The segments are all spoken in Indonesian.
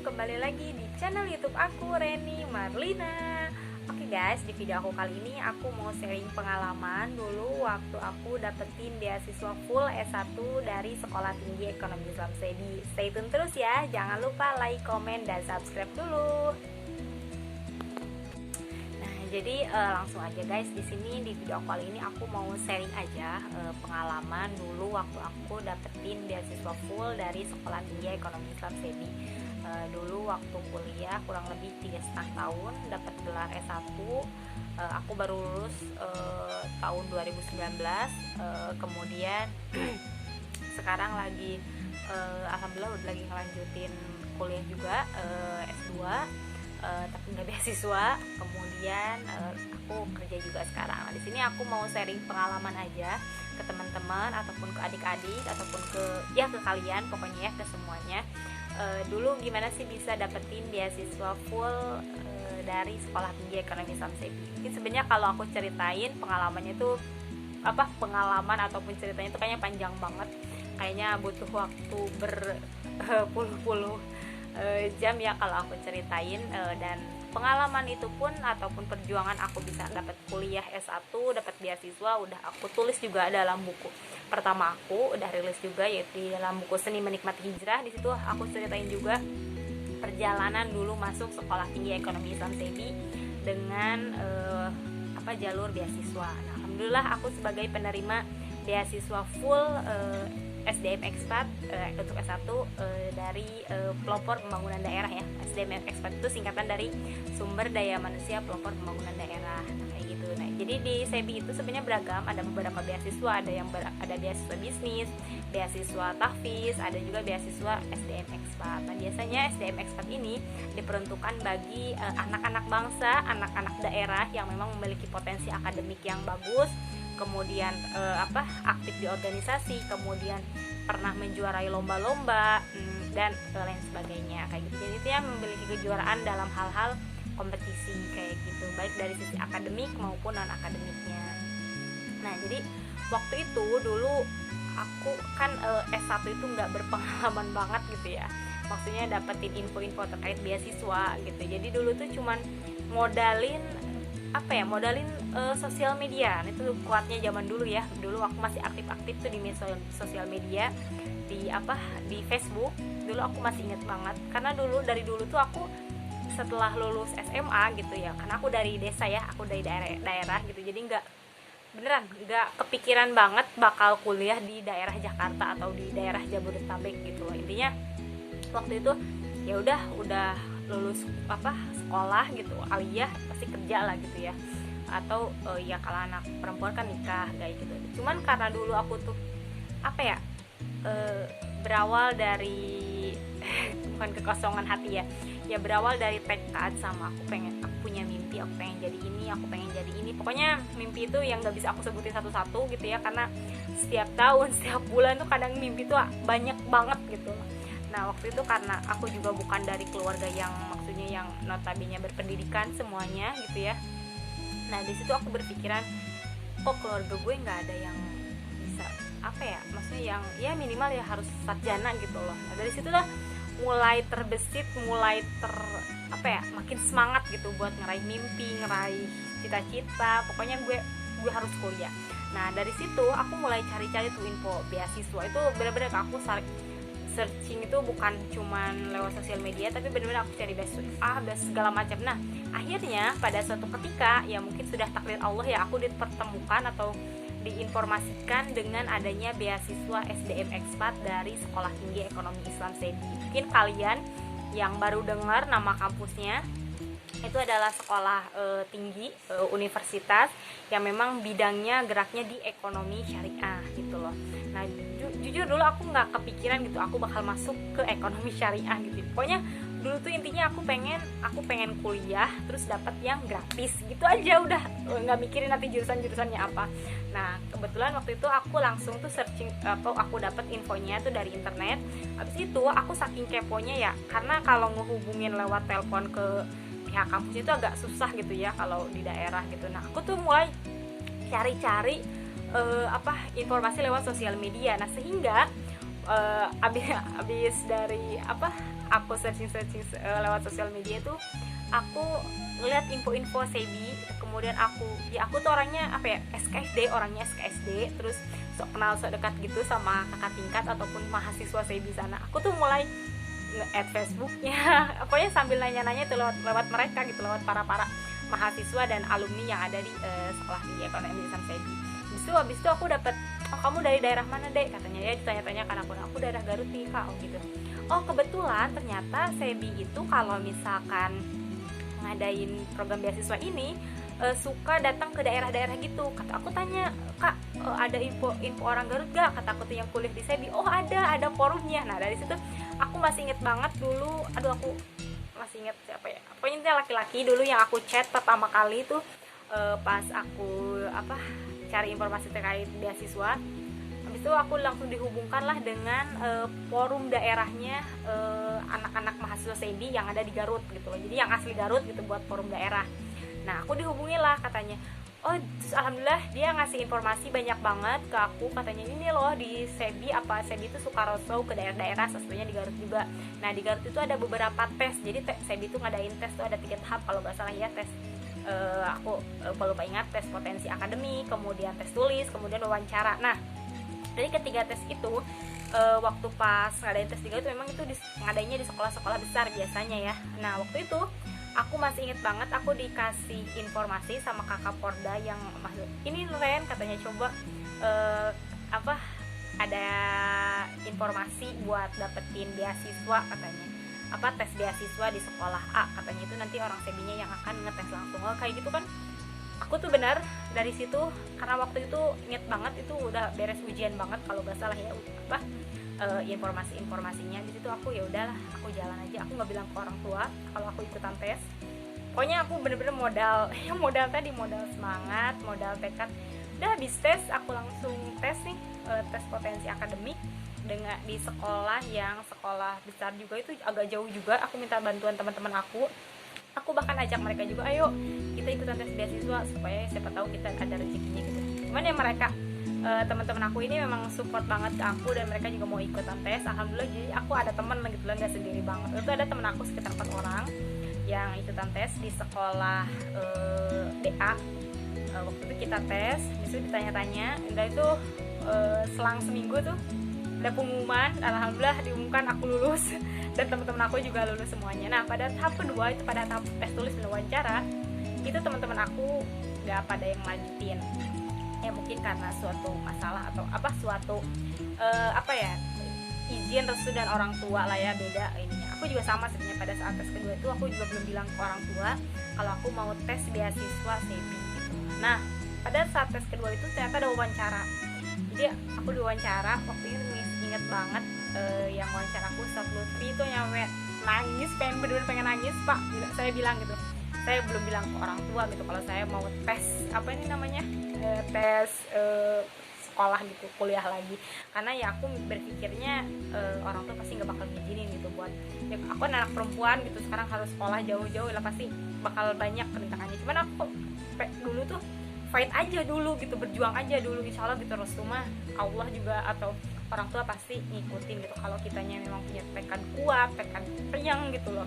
kembali lagi di channel YouTube aku, Reni Marlina. Oke guys, di video aku kali ini aku mau sharing pengalaman dulu waktu aku dapetin beasiswa full S1 dari Sekolah Tinggi Ekonomi Islam SEDI. Stay tune terus ya, jangan lupa like, komen, dan subscribe dulu. Jadi langsung aja guys, di sini di video kali ini aku mau sharing aja pengalaman dulu waktu aku dapetin beasiswa full dari Sekolah Tinggi Ekonomi Islam SEDI. Dulu waktu kuliah kurang lebih 3,5 tahun dapat gelar S1. Aku baru lulus tahun 2019. Kemudian sekarang lagi alhamdulillah udah lagi ngelanjutin kuliah juga, S2. Tapi nggak beasiswa. Kemudian aku kerja juga sekarang. Nah, di sini aku mau sharing pengalaman aja ke teman-teman ataupun ke adik-adik ataupun ke kalian, pokoknya ya ke semuanya. Dulu gimana sih bisa dapetin beasiswa full dari Sekolah Tinggi Ekonomi Islam SEDI. Ini sebenarnya kalau aku ceritain pengalamannya itu pengalaman ataupun ceritanya itu kayaknya panjang banget. Kayaknya butuh waktu berpuluh-puluh jam ya kalau aku ceritain, dan pengalaman itu pun ataupun perjuangan aku bisa dapat kuliah S1, dapat beasiswa udah aku tulis juga dalam buku pertama aku, udah rilis juga yaitu di dalam buku Seni Menikmati Hijrah. Di situ aku ceritain juga perjalanan dulu masuk Sekolah Tinggi Ekonomi Islam SEDI dengan jalur beasiswa. Nah, alhamdulillah aku sebagai penerima beasiswa full SDM Expat untuk S1 dari pelopor pembangunan daerah ya. SDM Expat itu singkatan dari Sumber Daya Manusia Pelopor Pembangunan Daerah. Nah, kayak gitu. Nah, jadi di SEBI itu sebenarnya beragam, ada beberapa beasiswa, ada beasiswa bisnis, beasiswa tahfiz, ada juga beasiswa SDM Expat. Nah, biasanya SDM Expat ini diperuntukkan bagi anak-anak bangsa, anak-anak daerah yang memang memiliki potensi akademik yang bagus, kemudian aktif di organisasi, kemudian pernah menjuarai lomba-lomba dan lain sebagainya kayak gitu. Jadi dia memiliki kejuaraan dalam hal-hal kompetisi kayak gitu, baik dari sisi akademik maupun non akademiknya. Nah, jadi waktu itu dulu aku kan S1 itu nggak berpengalaman banget gitu ya, maksudnya dapetin info-info terkait beasiswa gitu. Jadi dulu tuh cuman modalin sosial media. Itu kuatnya zaman dulu ya. Dulu aku masih aktif-aktif tuh di sosial media, di Facebook. Dulu aku masih inget banget karena dari dulu tuh aku setelah lulus SMA gitu ya, karena aku dari desa ya, aku dari daerah gitu. Jadi nggak kepikiran banget bakal kuliah di daerah Jakarta atau di daerah Jabodetabek gitu loh. Intinya waktu itu ya udah lulus sekolah gitu, aliyah pasti kerja lah gitu ya, atau ya kalau anak perempuan kan nikah kayak gitu. Cuman karena dulu aku tuh berawal dari bukan kekosongan hati ya berawal dari tekad sama aku punya mimpi, aku pengen jadi ini, pokoknya mimpi itu yang nggak bisa aku sebutin satu-satu gitu ya, karena setiap tahun setiap bulan tuh kadang mimpi tuh banyak banget gitu. Nah, waktu itu karena aku juga bukan dari keluarga yang maksudnya yang notabene berpendidikan semuanya gitu ya. Nah, di situ aku berpikiran, keluarga gue nggak ada yang bisa maksudnya yang ya minimal ya harus sarjana gitu loh. Nah, dari situ lah mulai terbesit, makin semangat gitu buat ngeraih mimpi, ngeraih cita-cita. Pokoknya gue harus kuliah. Nah, dari situ aku mulai cari-cari tuh info beasiswa. Itu benar-benar aku searching itu bukan cuman lewat sosial media, tapi benar-benar aku cari beasiswa segala macam. Nah, akhirnya pada suatu ketika ya mungkin sudah takdir Allah ya, aku dipertemukan atau diinformasikan dengan adanya beasiswa SDM Expat dari Sekolah Tinggi Ekonomi Islam SEDI. Mungkin kalian yang baru dengar nama kampusnya, itu adalah sekolah tinggi, universitas yang memang bidangnya geraknya di ekonomi syariah gitu loh. Nah, jujur dulu aku nggak kepikiran gitu aku bakal masuk ke ekonomi syariah gitu. Pokoknya dulu tuh intinya aku pengen kuliah terus dapat yang gratis gitu aja, udah nggak mikirin nanti jurusannya apa. Nah, kebetulan waktu itu aku langsung tuh searching aku dapat infonya tuh dari internet. Habis itu aku saking keponya ya, karena kalau ngehubungin lewat telepon ke pihak kampus itu agak susah gitu ya kalau di daerah gitu. Nah, aku tuh mulai cari-cari informasi lewat sosial media. Nah, sehingga abis dari apa aku searching lewat sosial media tuh aku ngeliat info-info Sebi. Kemudian aku tuh orangnya apa ya, SKSD, terus sok kenal sok dekat gitu sama kakak tingkat ataupun mahasiswa Sebi sana. Aku tuh mulai nge-add Facebooknya pokoknya sambil nanya-nanya tuh lewat mereka gitu, lewat para mahasiswa dan alumni yang ada di sekolah tinggi ekonomi Islam Sebi. Habis itu aku dapat, oh kamu dari daerah mana dek, katanya ya, ditanya-tanya kan aku daerah Garut nih kak, oh gitu. Oh kebetulan ternyata Sebi itu kalau misalkan ngadain program beasiswa ini suka datang ke daerah-daerah gitu. Kata aku tanya, kak ada info orang Garut gak? Kata aku tuh yang kuliah di Sebi, oh ada forumnya. Nah dari situ aku masih inget banget dulu, aku masih inget siapa ya, pokoknya laki-laki dulu yang aku chat pertama kali tuh pas aku cari informasi terkait beasiswa. Habis itu aku langsung dihubungkan lah dengan forum daerahnya anak-anak mahasiswa Sebi yang ada di Garut gitu loh. Jadi yang asli Garut gitu buat forum daerah. Nah aku dihubungi lah, katanya oh terus alhamdulillah dia ngasih informasi banyak banget ke aku. Katanya ini loh di Sebi itu suka roadshow ke daerah-daerah, sesuatunya di Garut juga. Nah di Garut itu ada beberapa tes, jadi Sebi itu ngadain tes tuh ada 3 tahap kalau nggak salah ya. Tes aku lupa ingat, tes potensi akademik, kemudian tes tulis, kemudian wawancara. Nah dari ketiga tes itu waktu pas ngadain tes 3 itu memang itu ngadainnya di sekolah-sekolah besar biasanya ya. Nah waktu itu aku masih inget banget, aku dikasih informasi sama kakak Porda yang ini Ren, katanya coba ada informasi buat dapetin beasiswa, katanya tes beasiswa di sekolah A, katanya itu nanti orang Sebinya yang akan ngetes langsung. Oh kayak gitu kan, aku tuh benar dari situ, karena waktu itu inget banget itu udah beres ujian banget kalau nggak salah ya informasinya. Di situ aku ya udahlah, aku jalan aja, aku nggak bilang ke orang tua kalau aku ikutan tes. Pokoknya aku bener-bener modal semangat, modal tekad. Udah habis tes aku langsung tes nih, tes potensi akademik dengan di sekolah besar juga, itu agak jauh juga. Aku minta bantuan teman-teman aku bahkan ajak mereka juga, ayo kita ikutan tes beasiswa supaya siapa tahu kita ada rezekinya gitu. Cuman ya mereka teman-teman aku ini memang support banget ke aku dan mereka juga mau ikutan tes. Alhamdulillah, jadi aku ada teman gitu lah, nggak sendiri banget. Itu ada teman aku sekitar 4 orang yang ikutan tes di sekolah DA. Waktu itu kita tes, disitu ditanya-tanya, dan itu selang seminggu tuh ada pengumuman. Alhamdulillah diumumkan aku lulus dan teman-teman aku juga lulus semuanya. Nah pada tahap kedua itu, pada tahap tes tulis dan wawancara, itu teman-teman aku nggak pada yang lanjutin ya, mungkin karena suatu masalah atau suatu izin restu dan orang tua lah ya, beda ininya. Aku juga sama sebenarnya, pada saat tes kedua itu aku juga belum bilang ke orang tua kalau aku mau tes beasiswa Sebi gitu. Nah pada saat tes kedua itu ternyata ada wawancara. Jadi aku diwawancara, waktu itu inget banget yang wawancara aku Ustaz Lutfi itu nyampe nangis, bener-bener pengen nangis pak. Saya bilang gitu, saya belum bilang ke orang tua gitu kalau saya mau tes tes sekolah gitu, kuliah lagi. Karena ya aku berpikirnya orang tua pasti nggak bakal ngizinin gitu buat ya, aku anak perempuan gitu, sekarang harus sekolah jauh-jauh lah, pasti bakal banyak rintangannya. Cuman aku dulu tuh fight aja dulu gitu, berjuang aja dulu, insya Allah gitu. Restu mah Allah juga atau orang tua pasti ngikutin gitu kalau kitanya memang punya tekad kuat, tekad riang gitu loh,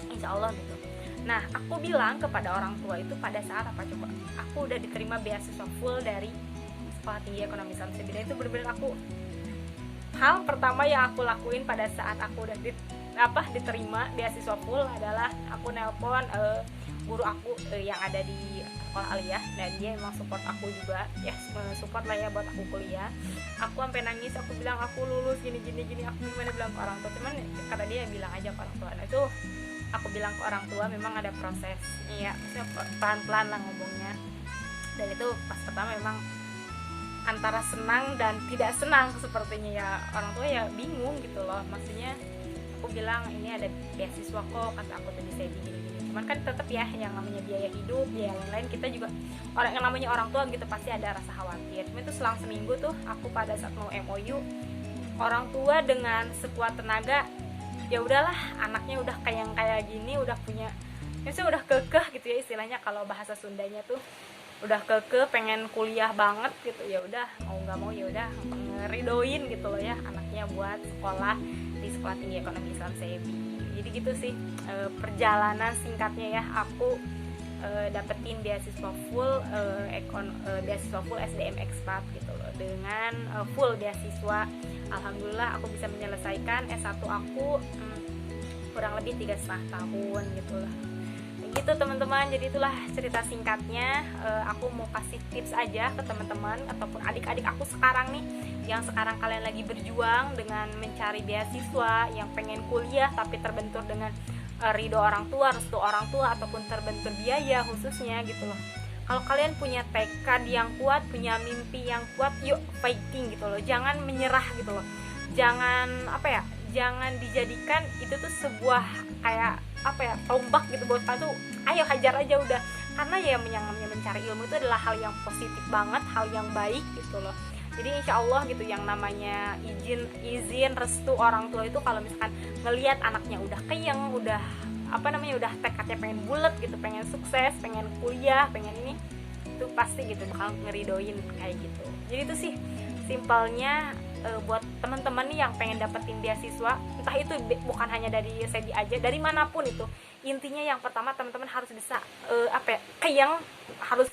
insya Allah gitu. Nah aku bilang kepada orang tua itu pada saat apa coba, aku udah diterima beasiswa full dari Sekolah Tinggi Ekonomi Islam Sebi. Itu bener-bener hal pertama yang aku lakuin pada saat aku udah diterima beasiswa full adalah aku nelpon guru aku yang ada di sekolah aliyah, dan dia emang support aku juga ya, support lah ya buat aku kuliah. Aku sampai nangis, aku bilang aku lulus gini, aku gimana bilang ke orang tua. Cuman kata dia bilang aja ke orang tua. Nah itu aku bilang ke orang tua memang ada proses ya, maksudnya pelan-pelan lah ngomongnya. Dan itu pas pertama memang antara senang dan tidak senang sepertinya ya, orang tua ya bingung gitu loh. Maksudnya aku bilang ini ada beasiswa kok, kata aku tadi saya gini. Cuman kan tetap ya yang namanya biaya hidup, biaya lain-lain, kita juga yang namanya orang tua gitu pasti ada rasa khawatir. Cuma itu selang seminggu tuh aku pada saat mau MOU, orang tua dengan sekuat tenaga ya udahlah, anaknya udah kayak gini, udah punya, maksudnya udah kekeh gitu ya istilahnya kalau bahasa Sundanya tuh. udah keke pengen kuliah banget gitu, ya udah mau nggak mau ya udah ngeridoin gitu loh ya anaknya buat sekolah di Sekolah Tinggi Ekonomi Islam SEBI. Jadi gitu sih perjalanan singkatnya ya aku dapetin beasiswa full SDM Expat gitu loh, dengan full beasiswa. Alhamdulillah aku bisa menyelesaikan S1 aku kurang lebih 3,5 tahun gitu lah. Gitu teman-teman, jadi itulah cerita singkatnya. Aku mau kasih tips aja ke teman-teman ataupun adik-adik aku sekarang nih, yang sekarang kalian lagi berjuang dengan mencari beasiswa, yang pengen kuliah tapi terbentur dengan ridho orang tua, restu orang tua, ataupun terbentur biaya khususnya gitu loh. Kalau kalian punya tekad yang kuat, punya mimpi yang kuat, yuk fighting gitu loh, jangan menyerah gitu loh. Jangan dijadikan itu tuh sebuah kayak tombak gitu buat kalian tuh, ayo hajar aja udah. Karena ya yang mencari ilmu itu adalah hal yang positif banget, hal yang baik gitu loh. Jadi insya Allah gitu, yang namanya izin restu orang tua itu kalau misalkan ngelihat anaknya udah kenyang, udah udah tekadnya pengen bulat gitu, pengen sukses, pengen kuliah, pengen ini, itu pasti gitu bakal ngeridoin kayak gitu. Jadi itu sih simpelnya buat teman-teman nih yang pengen dapetin beasiswa, entah itu bukan hanya dari SEBI aja, dari manapun itu. Intinya yang pertama teman-teman harus bisa harus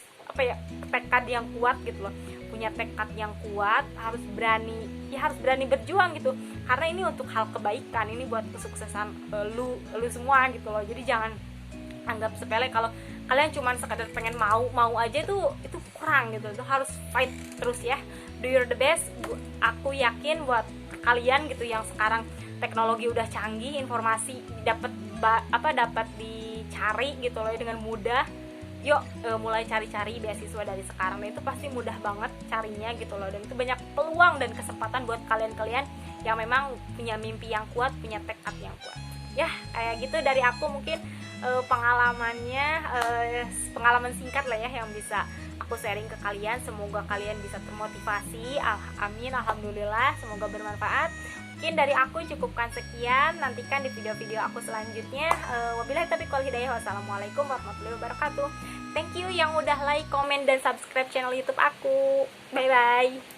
tekad yang kuat gitu loh, punya tekad yang kuat, harus berani berjuang gitu, karena ini untuk hal kebaikan, ini buat kesuksesan lu semua gitu loh. Jadi jangan anggap sepele kalau kalian cuma sekadar pengen mau aja, itu kurang gitu. Itu harus fight terus ya, do your the best. Aku yakin buat kalian gitu yang sekarang teknologi udah canggih, informasi dapat dicari gitu loh dengan mudah. Yuk mulai cari-cari beasiswa dari sekarang, dan itu pasti mudah banget carinya gitu loh, dan itu banyak peluang dan kesempatan buat kalian-kalian yang memang punya mimpi yang kuat, punya tekad yang kuat. Ya kayak gitu dari aku, mungkin pengalaman singkat lah ya yang bisa aku sharing ke kalian. Semoga kalian bisa termotivasi. Amin, alhamdulillah, semoga bermanfaat. Mungkin dari aku cukupkan sekian, nantikan di video-video aku selanjutnya. Wabillahi taufiq wal hidayah. Wassalamualaikum warahmatullahi wabarakatuh. Thank you yang udah like, comment, dan subscribe channel YouTube aku. Bye bye.